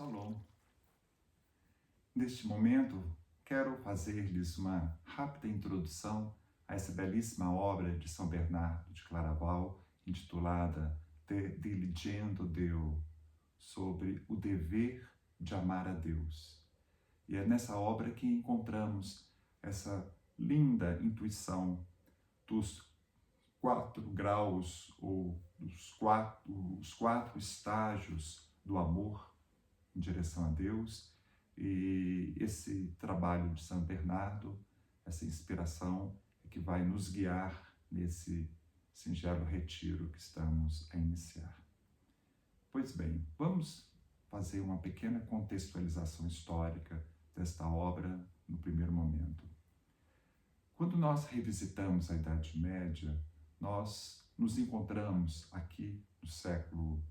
Shalom. Neste momento, quero fazer-lhes uma rápida introdução a essa belíssima obra de São Bernardo de Claraval, intitulada De Diligendo Deo, sobre o dever de amar a Deus. E é nessa obra que encontramos essa linda intuição dos 4 graus, ou os quatro estágios do amor em direção a Deus. E esse trabalho de São Bernardo, essa inspiração, é que vai nos guiar nesse singelo retiro que estamos a iniciar. Pois bem, vamos fazer uma pequena contextualização histórica desta obra no primeiro momento. Quando nós revisitamos a Idade Média, nós nos encontramos aqui no século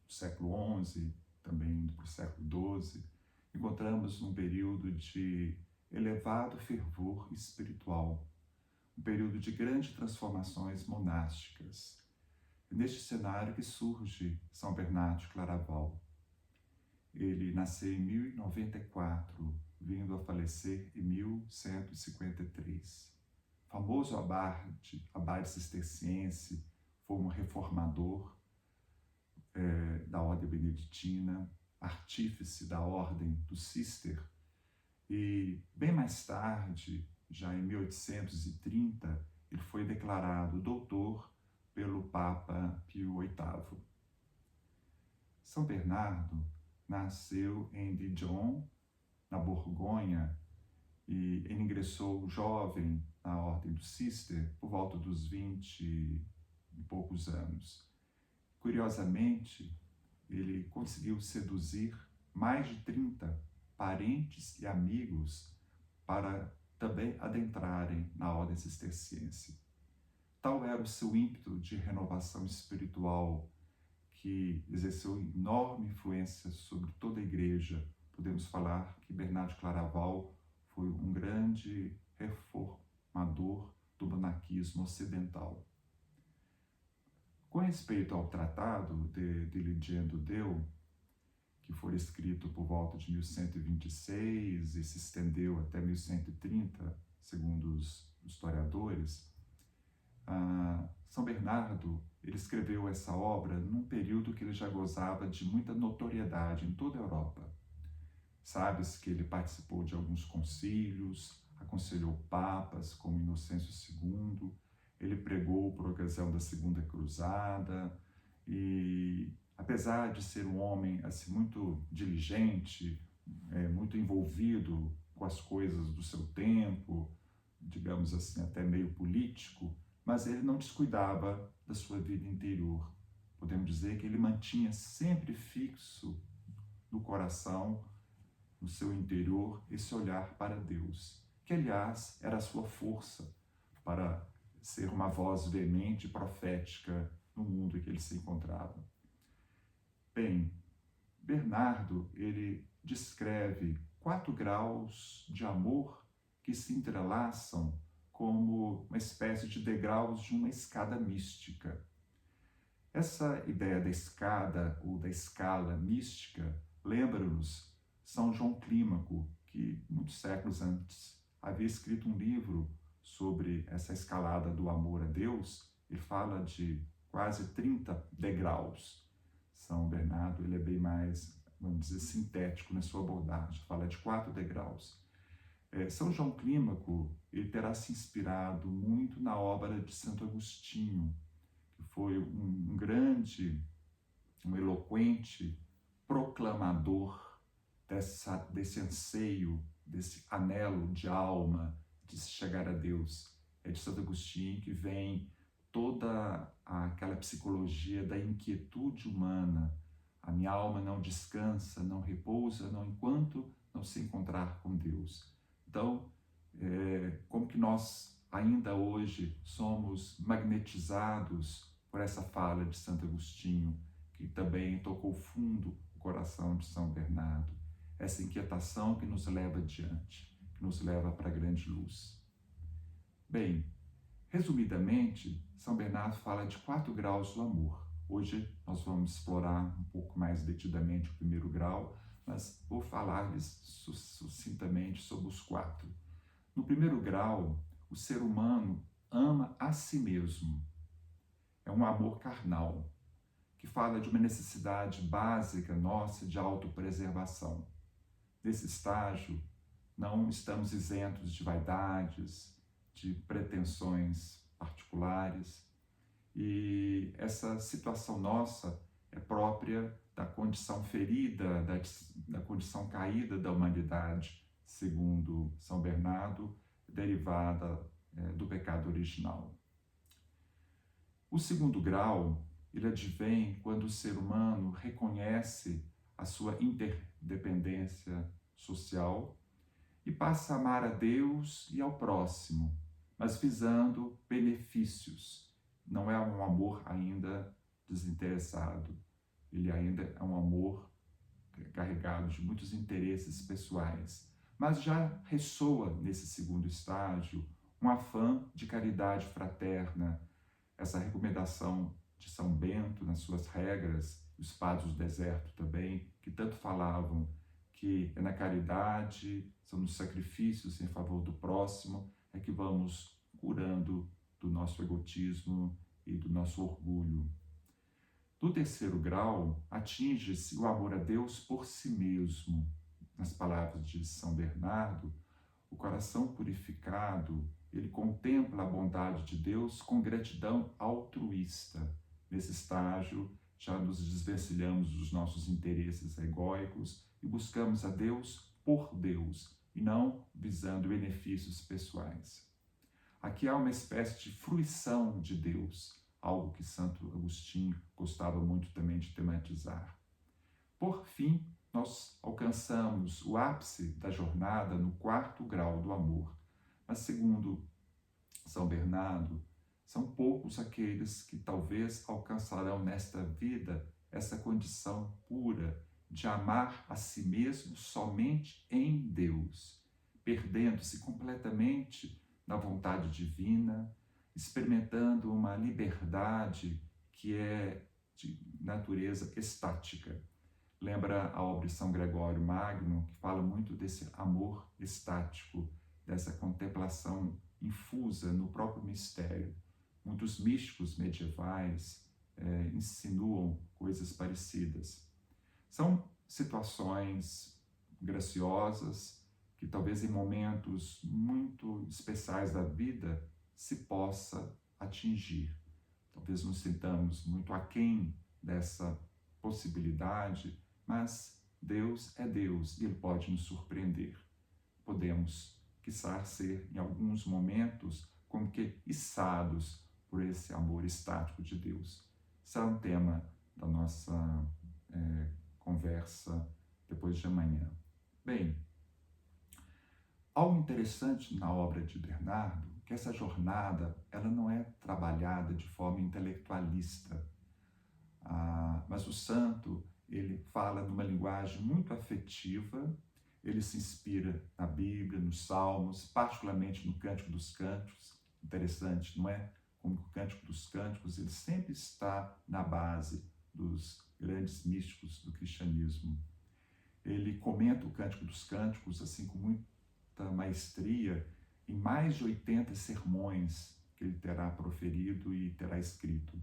XI, também indo para o século XII, encontramos um período de elevado fervor espiritual, um período de grandes transformações monásticas. É neste cenário que surge São Bernardo de Claraval. Ele nasceu em 1094, vindo a falecer em 1153. Famoso abade cisterciense, foi um reformador da ordem beneditina, artífice da ordem do Cister, e bem mais tarde, já em 1830, ele foi declarado doutor pelo Papa Pio VIII. São Bernardo nasceu em Dijon, na Borgonha, e ele ingressou jovem na ordem do Cister por volta dos 20 e poucos anos. Curiosamente, ele conseguiu seduzir mais de 30 parentes e amigos para também adentrarem na ordem cisterciense. Tal era o seu ímpeto de renovação espiritual, que exerceu enorme influência sobre toda a igreja. Podemos falar que Bernardo de Claraval foi um grande reformador do monaquismo ocidental. Com respeito ao tratado de Diligendo Deo, que foi escrito por volta de 1126 e se estendeu até 1130, segundo os historiadores, São Bernardo ele escreveu essa obra num período que ele já gozava de muita notoriedade em toda a Europa. Sabe-se que ele participou de alguns concílios, aconselhou papas como Inocêncio II, ele pregou por ocasião da Segunda Cruzada e, apesar de ser um homem assim, muito diligente, muito envolvido com as coisas do seu tempo, digamos assim, até meio político, mas ele não descuidava da sua vida interior. Podemos dizer que ele mantinha sempre fixo no coração, no seu interior, esse olhar para Deus, que, aliás, era a sua força para ser uma voz veemente e profética no mundo em que ele se encontrava. Bem, Bernardo, ele descreve 4 graus de amor que se entrelaçam como uma espécie de degraus de uma escada mística. Essa ideia da escada ou da escala mística lembra-nos São João Clímaco, que muitos séculos antes havia escrito um livro sobre essa escalada do amor a Deus. Ele fala de quase 30 degraus. São Bernardo ele é bem mais, vamos dizer, sintético na sua abordagem, fala de 4 degraus. São João Clímaco ele terá se inspirado muito na obra de Santo Agostinho, que foi um grande, um eloquente proclamador desse anseio, desse anelo de alma, de se chegar a Deus. É de Santo Agostinho que vem toda aquela psicologia da inquietude humana. A minha alma não descansa, não repousa, não enquanto não se encontrar com Deus. Então, como que nós ainda hoje somos magnetizados por essa fala de Santo Agostinho, que também tocou fundo o coração de São Bernardo. Essa inquietação que nos leva adiante, que nos leva para a grande luz. Bem, resumidamente, São Bernardo fala de 4 graus do amor. Hoje nós vamos explorar um pouco mais detidamente o primeiro grau, mas vou falar-lhes sucintamente sobre os 4. No primeiro grau, o ser humano ama a si mesmo. É um amor carnal, que fala de uma necessidade básica nossa de autopreservação. Nesse estágio, não estamos isentos de vaidades, de pretensões particulares, e essa situação nossa é própria da condição ferida, da condição caída da humanidade, segundo São Bernardo, derivada do pecado original. O segundo grau, ele advém quando o ser humano reconhece a sua interdependência social e passa a amar a Deus e ao próximo, mas visando benefícios. Não é um amor ainda desinteressado, ele ainda é um amor carregado de muitos interesses pessoais, mas já ressoa nesse segundo estágio um afã de caridade fraterna, essa recomendação de São Bento nas suas regras, os padres do deserto também, que tanto falavam que é na caridade, são nos sacrifícios em favor do próximo, é que vamos curando do nosso egotismo e do nosso orgulho. No terceiro grau, atinge-se o amor a Deus por si mesmo. Nas palavras de São Bernardo, o coração purificado, ele contempla a bondade de Deus com gratidão altruísta. Nesse estágio, já nos desvencilhamos dos nossos interesses egóicos e buscamos a Deus por Deus, e não visando benefícios pessoais. Aqui há uma espécie de fruição de Deus, algo que Santo Agostinho gostava muito também de tematizar. Por fim, nós alcançamos o ápice da jornada no 4º grau do amor. Mas, segundo São Bernardo, são poucos aqueles que talvez alcançarão nesta vida essa condição pura de amar a si mesmo somente em Deus, perdendo-se completamente na vontade divina, experimentando uma liberdade que é de natureza estática. Lembra a obra de São Gregório Magno, que fala muito desse amor estático, dessa contemplação infusa no próprio mistério. Muitos místicos medievais insinuam coisas parecidas. São situações graciosas que talvez em momentos muito especiais da vida se possa atingir. Talvez nos sintamos muito aquém dessa possibilidade, mas Deus é Deus e Ele pode nos surpreender. Podemos, quiçá, ser em alguns momentos como que içados por esse amor estático de Deus. Será um tema da nossa conversa depois de amanhã. Bem, algo interessante na obra de Bernardo, que essa jornada ela não é trabalhada de forma intelectualista, mas o santo ele fala numa linguagem muito afetiva, ele se inspira na Bíblia, nos Salmos, particularmente no Cântico dos Cânticos. Interessante, não é? Como o Cântico dos Cânticos ele sempre está na base dos grandes místicos do cristianismo. Ele comenta o Cântico dos Cânticos assim com muita maestria em mais de 80 sermões que ele terá proferido e terá escrito.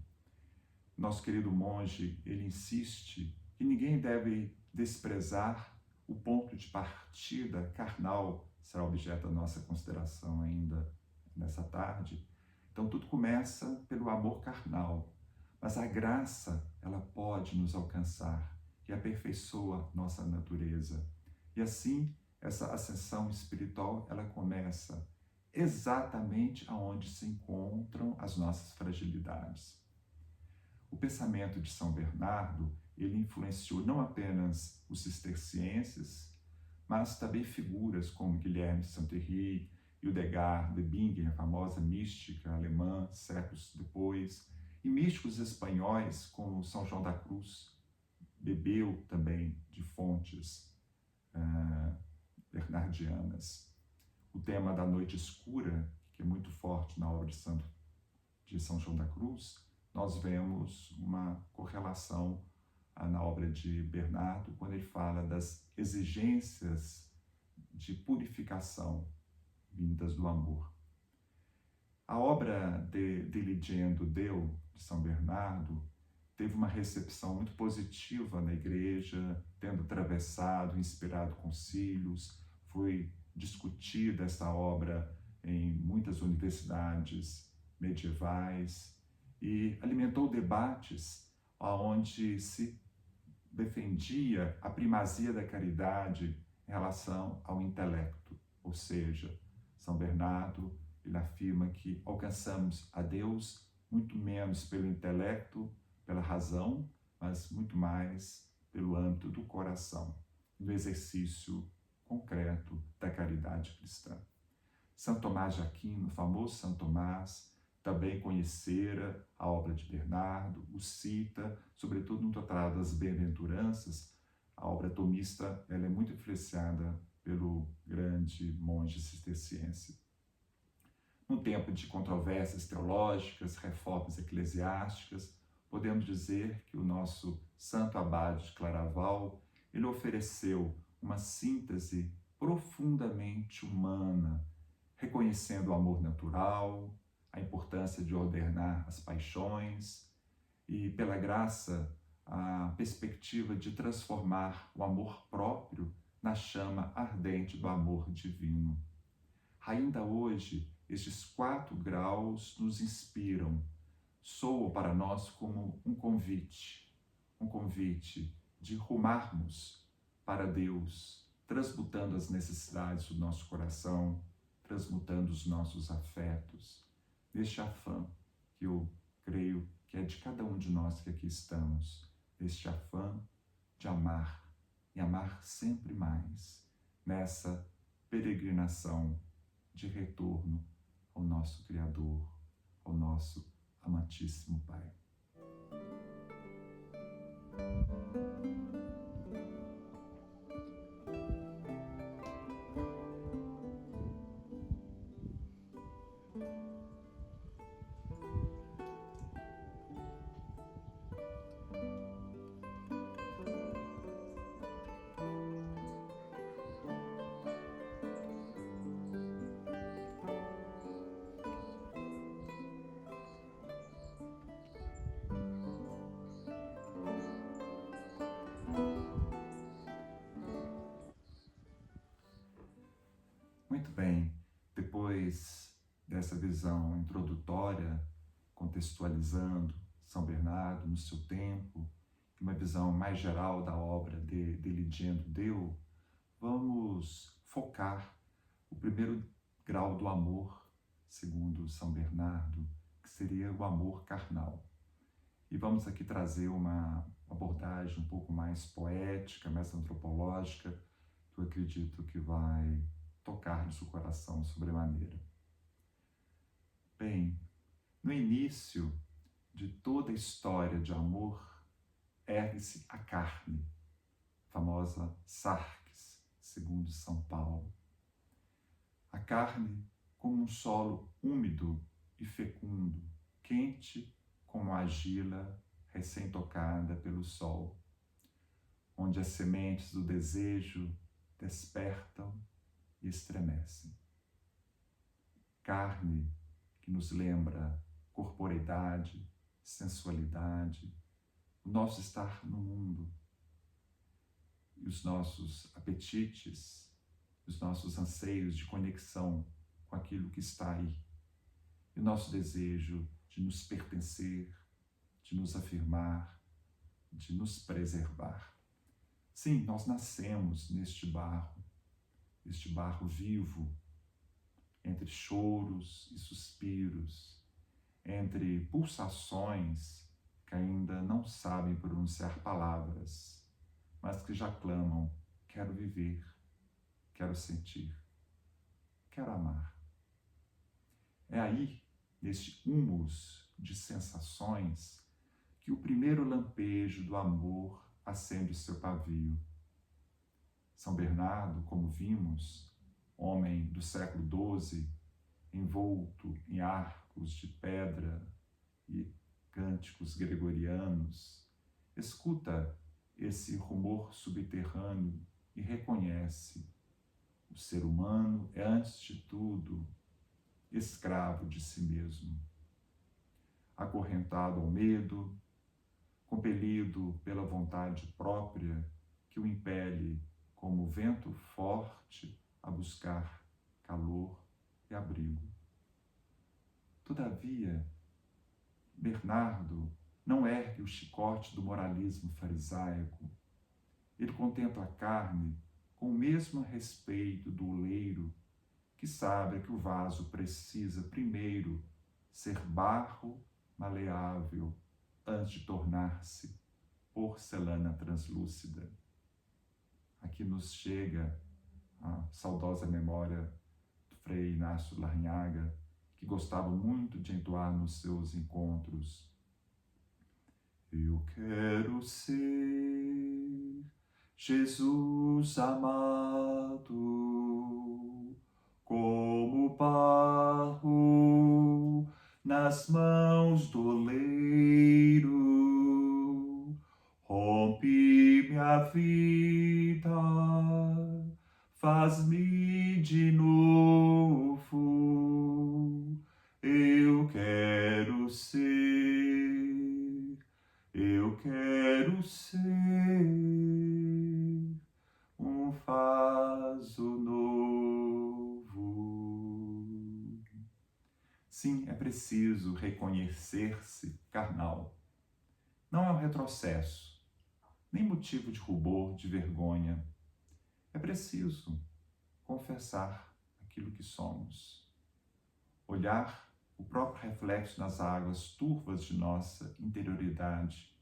Nosso querido monge, ele insiste que ninguém deve desprezar o ponto de partida carnal, será objeto da nossa consideração ainda nessa tarde. Então tudo começa pelo amor carnal, mas a graça, ela pode nos alcançar e aperfeiçoa nossa natureza. E assim, essa ascensão espiritual, ela começa exatamente aonde se encontram as nossas fragilidades. O pensamento de São Bernardo, ele influenciou não apenas os cistercienses, mas também figuras como Guilherme de Saint-Héry, Hildegard de Bingen, a famosa mística alemã, séculos depois, e místicos espanhóis como São João da Cruz, bebeu também de fontes bernardianas. O tema da noite escura, que é muito forte na obra de São João da Cruz, nós vemos uma correlação na obra de Bernardo, quando ele fala das exigências de purificação vindas do amor. A obra de Diligendo Deo, de São Bernardo, teve uma recepção muito positiva na igreja, tendo atravessado, inspirado concílios, foi discutida essa obra em muitas universidades medievais e alimentou debates onde se defendia a primazia da caridade em relação ao intelecto, ou seja, São Bernardo ele afirma que alcançamos a Deus muito menos pelo intelecto, pela razão, mas muito mais pelo âmbito do coração, no exercício concreto da caridade cristã. São Tomás de Aquino, o famoso São Tomás, também conhecera a obra de Bernardo, o cita, sobretudo no Tratado das Bem-aventuranças. A obra tomista ela é muito influenciada pelo grande monge cisterciense. Num tempo de controvérsias teológicas, reformas eclesiásticas, podemos dizer que o nosso Santo Abade de Claraval, ele ofereceu uma síntese profundamente humana, reconhecendo o amor natural, a importância de ordenar as paixões e, pela graça, a perspectiva de transformar o amor próprio na chama ardente do amor divino. Ainda hoje, estes 4 graus nos inspiram, soam para nós como um convite de rumarmos para Deus, transmutando as necessidades do nosso coração, transmutando os nossos afetos, neste afã que eu creio que é de cada um de nós que aqui estamos, neste afã de amar e amar sempre mais, nessa peregrinação de retorno ao nosso Criador, ao nosso amantíssimo Pai. Muito bem, depois dessa visão introdutória, contextualizando São Bernardo no seu tempo, uma visão mais geral da obra de Diligendo Deo, vamos focar o primeiro grau do amor, segundo São Bernardo, que seria o amor carnal. E vamos aqui trazer uma abordagem um pouco mais poética, mais antropológica, que eu acredito que vai tocar no seu coração sobremaneira. Bem, no início de toda a história de amor, ergue-se a carne, famosa sarx, segundo São Paulo. A carne como um solo úmido e fecundo, quente como a argila recém-tocada pelo sol, onde as sementes do desejo despertam e estremecem. Carne que nos lembra corporeidade, sensualidade, o nosso estar no mundo, e os nossos apetites, os nossos anseios de conexão com aquilo que está aí, e o nosso desejo de nos pertencer, de nos afirmar, de nos preservar. Sim, nós nascemos neste barro vivo, entre choros e suspiros, entre pulsações que ainda não sabem pronunciar palavras, mas que já clamam: quero viver, quero sentir, quero amar. É aí, neste humus de sensações, que o primeiro lampejo do amor acende o seu pavio. São Bernardo, como vimos, homem do século XII, envolto em arcos de pedra e cânticos gregorianos, escuta esse rumor subterrâneo e reconhece: o ser humano é, antes de tudo, escravo de si mesmo, acorrentado ao medo, compelido pela vontade própria que o impele como vento forte a buscar calor e abrigo. Todavia, Bernardo não ergue o chicote do moralismo farisaico. Ele contempla a carne com o mesmo respeito do oleiro que sabe que o vaso precisa primeiro ser barro maleável antes de tornar-se porcelana translúcida. Aqui nos chega a saudosa memória do Frei Inácio Larrañaga, que gostava muito de entoar nos seus encontros: eu quero ser Jesus amado, como barro nas mãos do oleiro, rompe minha vida, faz-me de novo, eu quero ser um vaso novo. Sim, é preciso reconhecer-se carnal. Não é um retrocesso, nem motivo de rubor, de vergonha. É preciso confessar aquilo que somos, olhar o próprio reflexo nas águas turvas de nossa interioridade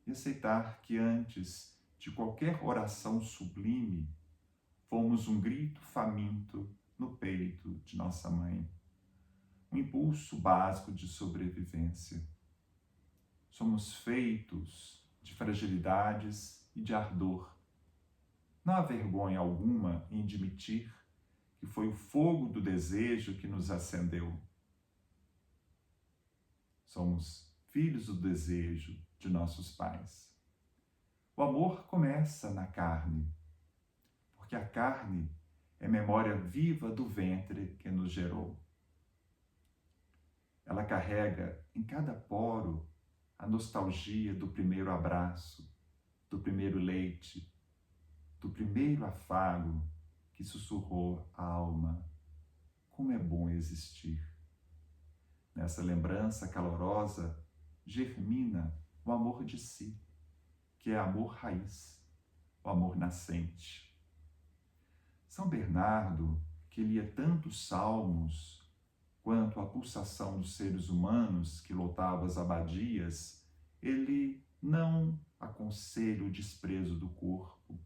e aceitar que antes de qualquer oração sublime, fomos um grito faminto no peito de nossa mãe, um impulso básico de sobrevivência. Somos feitos de fragilidades e de ardor. Não há vergonha alguma em admitir que foi o fogo do desejo que nos acendeu. Somos filhos do desejo de nossos pais. O amor começa na carne, porque a carne é memória viva do ventre que nos gerou. Ela carrega em cada poro a nostalgia do primeiro abraço, do primeiro leite, do primeiro afago que sussurrou a alma: como é bom existir. Nessa lembrança calorosa germina o amor de si, que é amor raiz, o amor nascente. São Bernardo, que lia tantos salmos quanto a pulsação dos seres humanos que lotava as abadias, ele não aconselha o desprezo do corpo,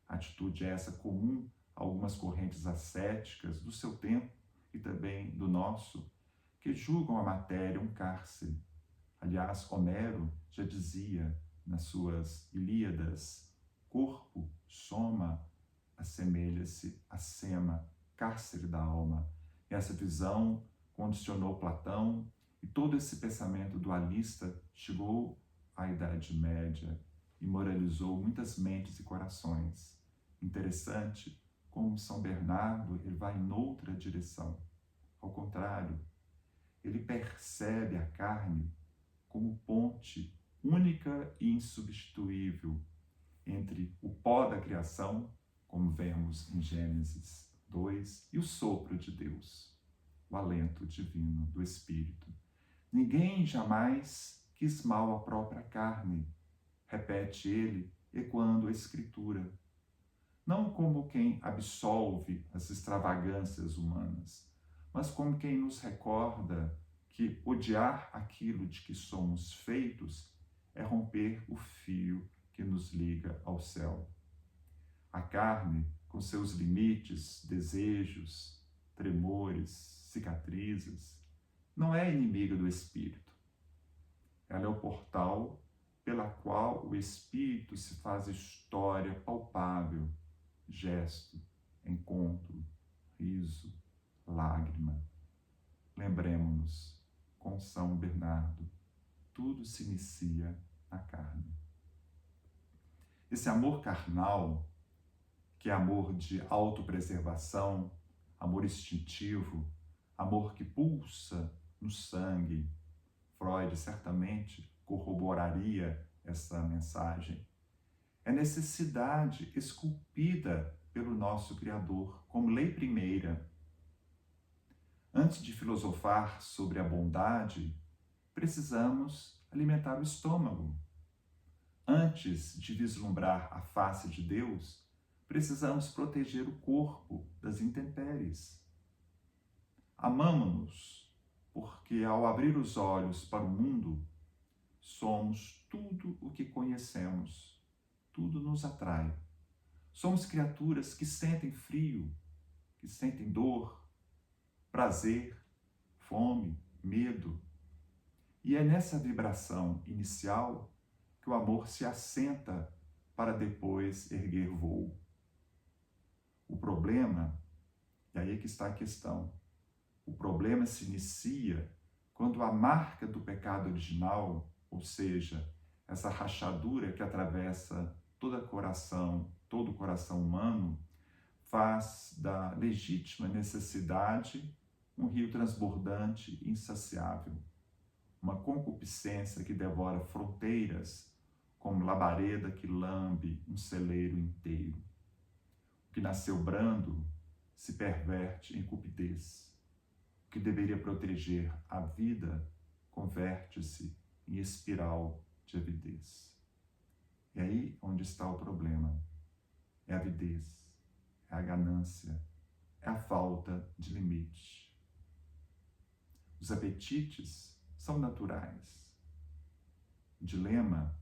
atitude essa comum a algumas correntes ascéticas do seu tempo e também do nosso, que julgam a matéria um cárcere. Aliás, Homero já dizia nas suas Ilíadas: corpo, soma, assemelha-se a sema, cárcere da alma. E essa visão condicionou Platão, e todo esse pensamento dualista chegou à Idade Média e moralizou muitas mentes e corações. Interessante como São Bernardo ele vai em outra direção. Ao contrário, ele percebe a carne como ponte única e insubstituível entre o pó da criação, como vemos em Gênesis 2, e o sopro de Deus, o alento divino do Espírito. Ninguém jamais quis mal à própria carne, repete ele, ecoando a Escritura. Não como quem absolve as extravagâncias humanas, mas como quem nos recorda que odiar aquilo de que somos feitos é romper o fio que nos liga ao céu. A carne, com seus limites, desejos, tremores, cicatrizes, não é inimiga do espírito. Ela é o portal pela qual o espírito se faz história palpável, gesto, encontro, riso, lágrima. Lembremos-nos, com São Bernardo, tudo se inicia na carne. Esse amor carnal, que é amor de autopreservação, amor instintivo, amor que pulsa no sangue. Freud certamente corroboraria essa mensagem. É necessidade esculpida pelo nosso Criador como lei primeira. Antes de filosofar sobre a bondade, precisamos alimentar o estômago. Antes de vislumbrar a face de Deus, precisamos proteger o corpo das intempéries. Amamo-nos, porque ao abrir os olhos para o mundo, somos tudo o que conhecemos, tudo nos atrai. Somos criaturas que sentem frio, que sentem dor, prazer, fome, medo. E é nessa vibração inicial que o amor se assenta para depois erguer voo. O problema, e aí é que está a questão, o problema se inicia quando a marca do pecado original, ou seja, essa rachadura que atravessa todo o coração humano, faz da legítima necessidade um rio transbordante e insaciável. Uma concupiscência que devora fronteiras, como labareda que lambe um celeiro inteiro. O que nasceu brando se perverte em cupidez. O que deveria proteger a vida converte-se em espiral de avidez. E aí onde está o problema. É a avidez, é a ganância, é a falta de limite. Os apetites são naturais. O dilema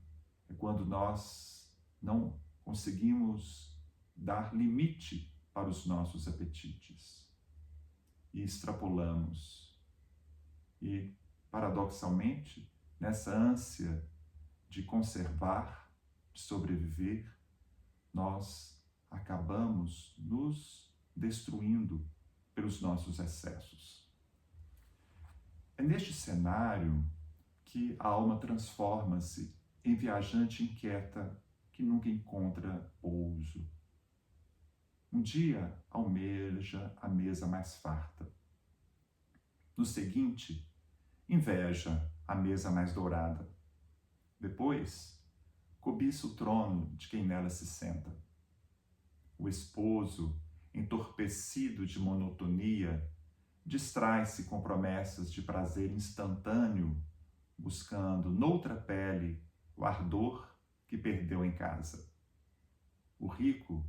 é quando nós não conseguimos dar limite para os nossos apetites e extrapolamos. E, paradoxalmente, nessa ânsia de conservar, de sobreviver, nós acabamos nos destruindo pelos nossos excessos. É neste cenário que a alma transforma-se em viajante inquieta que nunca encontra pouso. Um dia almeja a mesa mais farta. No seguinte, inveja a mesa mais dourada. Depois, cobiça o trono de quem nela se senta. O esposo, entorpecido de monotonia, distrai-se com promessas de prazer instantâneo, buscando noutra pele o ardor que perdeu em casa. O rico,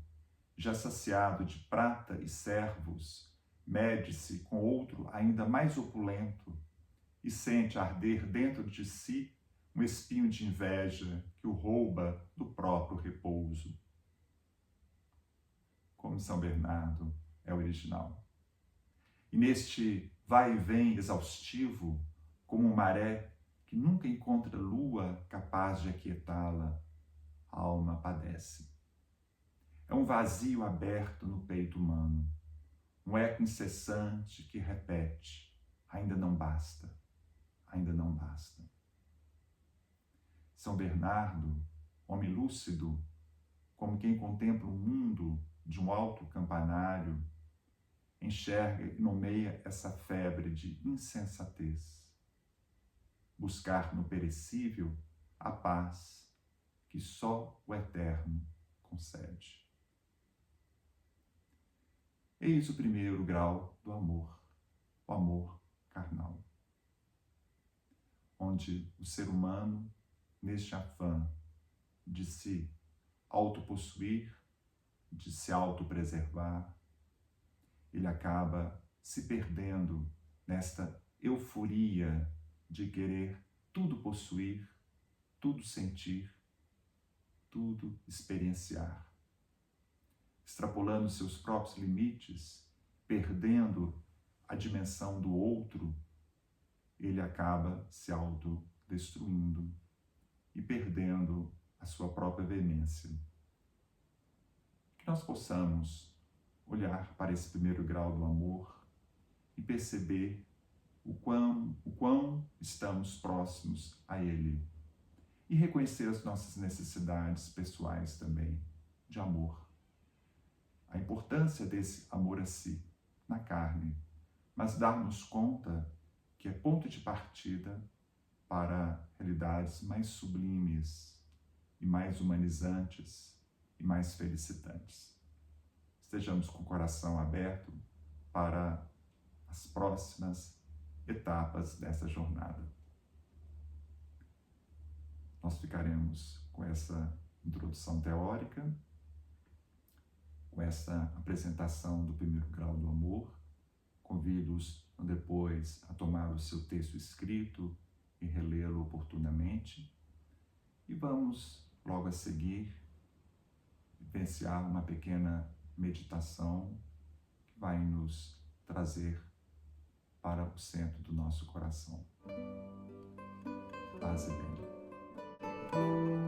já saciado de prata e servos, mede-se com outro ainda mais opulento e sente arder dentro de si um espinho de inveja que o rouba do próprio repouso. Como São Bernardo é original. E neste vai e vem exaustivo, como maré que nunca encontra lua capaz de aquietá-la, a alma padece. É um vazio aberto no peito humano, um eco incessante que repete: ainda não basta, ainda não basta. São Bernardo, homem lúcido, como quem contempla o mundo de um alto campanário, enxerga e nomeia essa febre de insensatez. Buscar no perecível a paz que só o eterno concede. Eis o primeiro grau do amor, o amor carnal, onde o ser humano, neste afã de se autopossuir, de se autopreservar, ele acaba se perdendo nesta euforia de querer tudo possuir, tudo sentir, tudo experienciar. Extrapolando seus próprios limites, perdendo a dimensão do outro, ele acaba se autodestruindo e perdendo a sua própria veemência. Que nós possamos olhar para esse primeiro grau do amor e perceber o quão estamos próximos a Ele. E reconhecer as nossas necessidades pessoais também, de amor. A importância desse amor a si, na carne, mas darmos conta que é ponto de partida para realidades mais sublimes e mais humanizantes e mais felicitantes. Estejamos com o coração aberto para as próximas etapas dessa jornada. Nós ficaremos com essa introdução teórica, com essa apresentação do primeiro grau do amor. Convido-os depois a tomar o seu texto escrito e relê-lo oportunamente. E vamos, logo a seguir, vivenciar uma pequena meditação que vai nos trazer para o centro do nosso coração. Paz e bem.